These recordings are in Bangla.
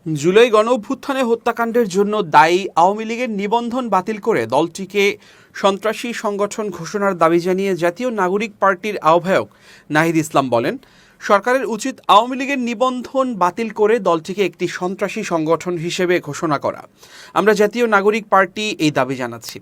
জুলাই গণঅভ্যুত্থানে হত্যাকাণ্ডের জন্য দায়ী আওয়ামী লীগের নিবন্ধন বাতিল করে দলটিকে সন্ত্রাসী সংগঠন ঘোষণার দাবি জানিয়ে জাতীয় নাগরিক পার্টির আহ্বায়ক নাহিদ ইসলাম বলেন, সরকারের উচিত আওয়ামী লীগের নিবন্ধন বাতিল করে দলটিকে একটি সন্ত্রাসী সংগঠন হিসেবে ঘোষণা করা। আমরা জাতীয় নাগরিক পার্টি এই দাবি জানাচ্ছি।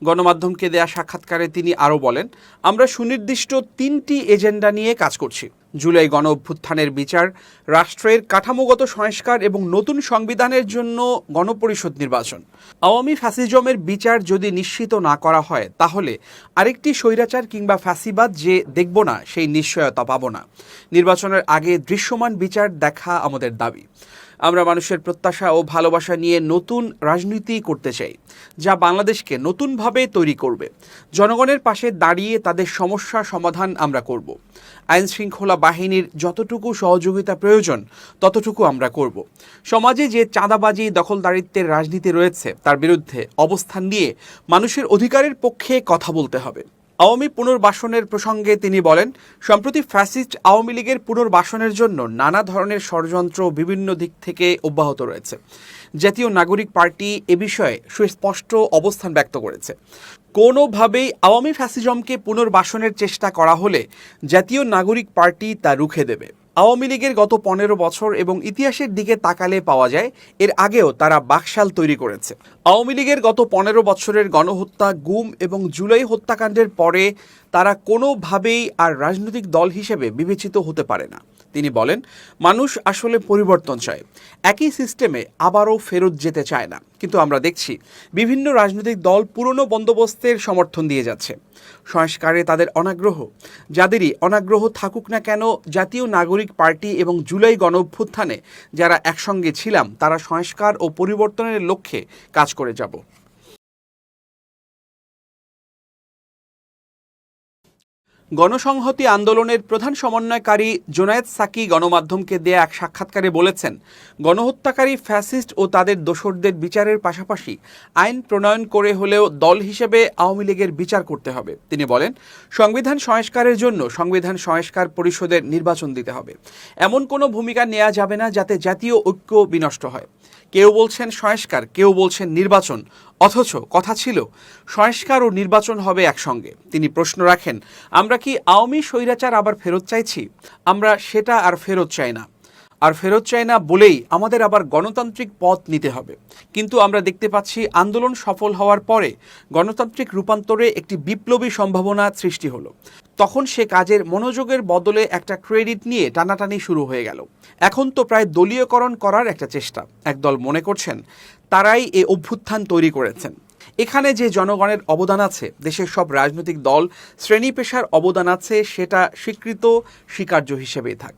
গণমাধ্যমকে দেয়া সাক্ষাৎকারে তিনি আরও বলেন, আমরা সুনির্দিষ্ট 3টি এজেন্ডা নিয়ে কাজ করছি। জুলাই গণঅভ্যুত্থানের বিচার, রাষ্ট্রের কাঠামোগত সংস্কার এবং নতুন সংবিধানের জন্য গণপরিষদ নির্বাচন। আওয়ামী ফ্যাসিজমের বিচার যদি নিশ্চিত না করা হয়, তাহলে আরেকটি স্বৈরাচার কিংবা ফ্যাসিবাদ যে দেখব না, সেই নিশ্চয়তা পাব না। নির্বাচনের আগে দৃশ্যমান বিচার দেখা আমাদের দাবি। আমরা মানুষের প্রত্যাশা ও ভালোবাসা নিয়ে নতুন রাজনীতি করতে চাই, যা বাংলাদেশকে নতুনভাবে তৈরি করবে। জনগণের পাশে দাঁড়িয়ে তাদের সমস্যা সমাধান আমরা করব। আইন শৃঙ্খলা বাহিনীর যতটুকু সহযোগিতা প্রয়োজন ততটুকু আমরা করব। সমাজে যে চাঁদাবাজি, দখলদারিত্বের রাজনীতি রয়েছে, তার বিরুদ্ধে অবস্থান নিয়ে মানুষের অধিকারের পক্ষে কথা বলতে হবে। আওয়ামী পুনর্বাসনের প্রসঙ্গে তিনি বলেন, সম্প্রতি ফ্যাসিস্ট আওয়ামী লীগের পুনর্বাসনের জন্য নানা ধরনের ষড়যন্ত্র বিভিন্ন দিক থেকে অব্যাহত রয়েছে। জাতীয় নাগরিক পার্টি এ বিষয়ে সুস্পষ্ট অবস্থান ব্যক্ত করেছে। কোনোভাবেই আওয়ামী ফ্যাসিজমকে পুনর্বাসনের চেষ্টা করা হলে জাতীয় নাগরিক পার্টি তা রুখে দেবে। আওয়ামী লীগের গত 15 বছর এবং ইতিহাসের দিকে তাকালে পাওয়া যায়, এর আগেও তারা বাকশাল তৈরি করেছে। আওয়ামী লীগের গত 15 বছরের গণহত্যা, গুম এবং জুলাই হত্যাকাণ্ডের পরে তারা কোনোভাবেই আর রাজনৈতিক দল হিসেবে বিবেচিত হতে পারে না। তিনি বলেন, মানুষ আসলে পরিবর্তন চায়, একই সিস্টেমে আবারও ফেরত যেতে চায় না। কিন্তু আমরা দেখছি বিভিন্ন রাজনৈতিক দল পুরনো বন্দোবস্তের সমর্থন দিয়ে যাচ্ছে। সংস্কারে তাদের অনাগ্রহ, যাদেরই অনাগ্রহ থাকুক না কেন, জাতীয় নাগরিক পার্টি এবং জুলাই গণঅভ্যুত্থানে যারা একসঙ্গে ছিলাম, তারা সংস্কার ও পরিবর্তনের লক্ষ্যে কাজ করে যাব। গণসংহতি আন্দোলনের প্রধান সমন্বয়কারী জোনায়েদ সাকি গণমাধ্যমকে দেয়া এক সাক্ষাৎকারে বলেছেন, গণহত্যাকারী ফ্যাসিস্ট ও তাদের দোসরদের বিচারের পাশাপাশি আইন প্রণয়ন করে হলেও দল হিসেবে আওয়ামী লীগের বিচার করতে হবে। তিনি বলেন, সংবিধান সংস্কারের জন্য সংবিধান সংস্কার পরিষদের নির্বাচন দিতে হবে। এমন কোনো ভূমিকা নেওয়া যাবে না যাতে জাতীয় ঐক্য বিনষ্ট হয়। কেউ বলছেন সংস্কার, কেউ বলছেন নির্বাচন, অথচ কথা ছিল সংস্কার ও নির্বাচন হবে একসঙ্গে। তিনি প্রশ্ন রাখেন, আমরা কি আওয়ামী স্বৈরাচার আবার ফেরত চাইছি? আমরা সেটা আর ফেরত চাই না বলেই আমাদের আবার গণতান্ত্রিক পথ নিতে হবে। কিন্তু আমরা দেখতে পাচ্ছি আন্দোলন সফল হওয়ার পরে গণতান্ত্রিক রূপান্তরে একটি বিপ্লবী সম্ভাবনা সৃষ্টি হলো। তখন সে কাজের মনোযোগের বদলে একটা ক্রেডিট নিয়ে টানাটানি শুরু হয়ে গেল। এখন তো প্রায় দলীয়করণ করার একটা চেষ্টা। একদল মনে করছেন তারাই এ অভ্যুত্থান তৈরি করেছেন। এখানে যে জনগণের অবদান আছে, দেশের সব রাজনৈতিক দল, শ্রেণী পেশার অবদান আছে, সেটা স্বীকৃত, স্বীকার্য হিসেবেই থাক।